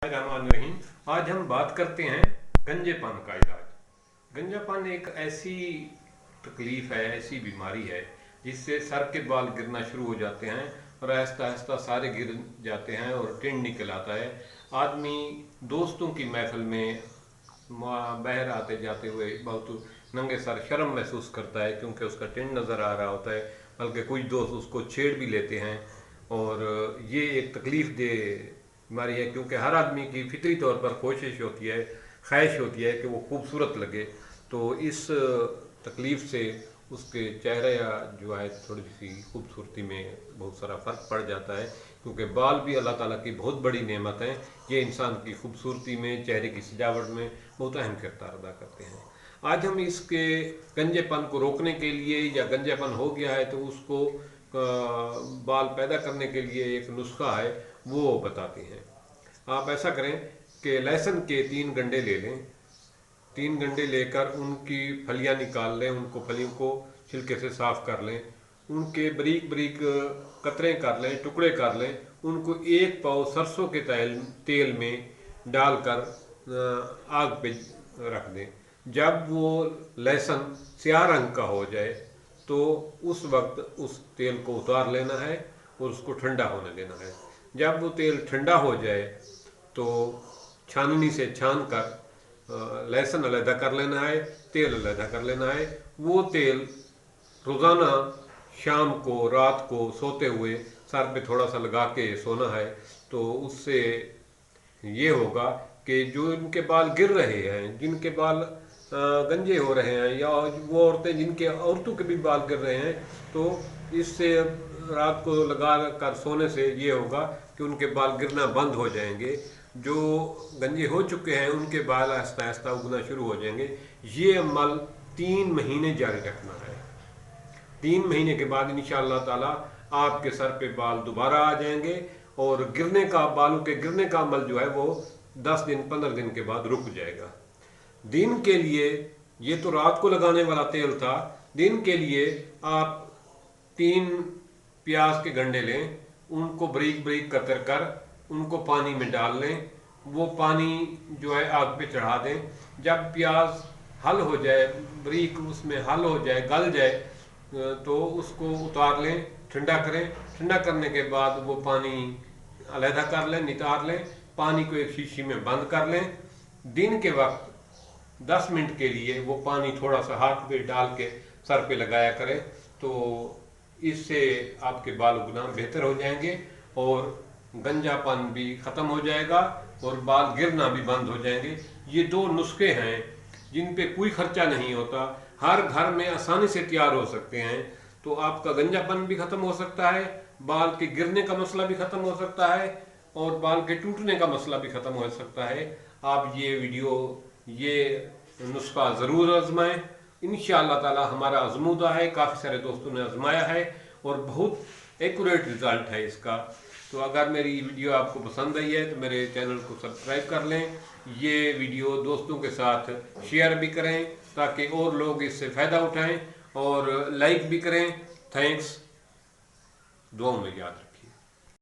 रहीम। आज हम बात करते हैं गंजेपन का इलाज। गंजापन एक ऐसी तकलीफ है, ऐसी बीमारी है जिससे सर के बाल गिरना शुरू हो जाते हैं और आहिस्ता आहिस्ता सारे गिर जाते हैं और टिंड निकल आता है। आदमी दोस्तों की महफिल में बाहर आते जाते हुए बहुत नंगे सर शर्म महसूस करता है क्योंकि उसका टिंड नज़र आ रहा होता है, बल्कि कुछ दोस्त उसको छेड़ भी लेते हैं। और ये एक तकलीफ़ दे बीमारी है क्योंकि हर आदमी की फितरी तौर पर कोशिश होती है, ख्वाहिश होती है कि वो खूबसूरत लगे। तो इस तकलीफ़ से उसके चेहरे या जो है थोड़ी सी खूबसूरती में बहुत सारा फ़र्क पड़ जाता है, क्योंकि बाल भी अल्लाह ताला की बहुत बड़ी नेमत हैं। ये इंसान की खूबसूरती में, चेहरे की सजावट में बहुत अहम किरदार अदा करते हैं। आज हम इसके गंजेपन को रोकने के लिए, या गंजेपन हो गया है तो उसको बाल पैदा करने के लिए एक नुस्खा है, वो बताते हैं। आप ऐसा करें कि लहसुन के 3 गंडे ले लें। 3 गंडे लेकर उनकी फलियां निकाल लें, उनको फलियों को छिलके से साफ़ कर लें, उनके बारीक बारीक कतरे कर लें, टुकड़े कर लें। उनको 1 पाव सरसों के तेल में डालकर आग पे रख दें। जब वो लहसुन स्याह रंग का हो जाए तो उस वक्त उस तेल को उतार लेना है और उसको ठंडा होने देना है। जब वो तेल ठंडा हो जाए तो छाननी से छान कर लहसुन अलहदा कर लेना है, तेल अलहदा कर लेना है। वो तेल रोज़ाना शाम को, रात को सोते हुए सर पे थोड़ा सा लगा के सोना है। तो उससे ये होगा कि जो इनके बाल गिर रहे हैं, जिनके बाल गंजे हो रहे हैं, या वो औरतें जिनके औरतों के भी बाल गिर रहे हैं, तो इससे रात को लगा कर सोने से ये होगा कि उनके बाल गिरना बंद हो जाएंगे। जो गंजे हो चुके हैं उनके बाल आहिस्ता आहिस्ता उगना शुरू हो जाएंगे। ये अमल 3 महीने जारी रखना है। 3 महीने के बाद इंशाअल्लाह ताला आपके सर पे बाल दोबारा आ जाएंगे और बालों के गिरने का अमल जो है वो 10 दिन 15 दिन के बाद रुक जाएगा। दिन के लिए, ये तो रात को लगाने वाला तेल था, दिन के लिए आप 3 प्याज के गंडे लें, उनको बारीक बारीक कतर कर उनको पानी में डाल लें। वो पानी जो है आग पे चढ़ा दें। जब प्याज हल हो जाए, बारीक उसमें हल हो जाए, गल जाए, तो उसको उतार लें, ठंडा करें। ठंडा करने के बाद वो पानी अलहदा कर लें, नितार लें। पानी को एक शीशी में बंद कर लें। दिन के वक्त 10 मिनट के लिए वो पानी थोड़ा सा हाथ पे डाल के सर पे लगाया करें, तो इससे आपके बाल उगना बेहतर हो जाएंगे और गंजापन भी ख़त्म हो जाएगा और बाल गिरना भी बंद हो जाएंगे। ये 2 नुस्खे हैं जिन पे कोई खर्चा नहीं होता, हर घर में आसानी से तैयार हो सकते हैं। तो आपका गंजापन भी ख़त्म हो सकता है, बाल के गिरने का मसला भी ख़त्म हो सकता है और बाल के टूटने का मसला भी ख़त्म हो सकता है। आप ये नुस्खा ज़रूर आजमाएं। इंशाअल्लाह ताला हमारा आजमूदा है, काफ़ी सारे दोस्तों ने आजमाया है और बहुत एक्यूरेट रिज़ल्ट है इसका। तो अगर मेरी वीडियो आपको पसंद आई है तो मेरे चैनल को सब्सक्राइब कर लें। ये वीडियो दोस्तों के साथ शेयर भी करें ताकि और लोग इससे फ़ायदा उठाएं, और लाइक भी करें। थैंक्स। दुआ में याद रखें।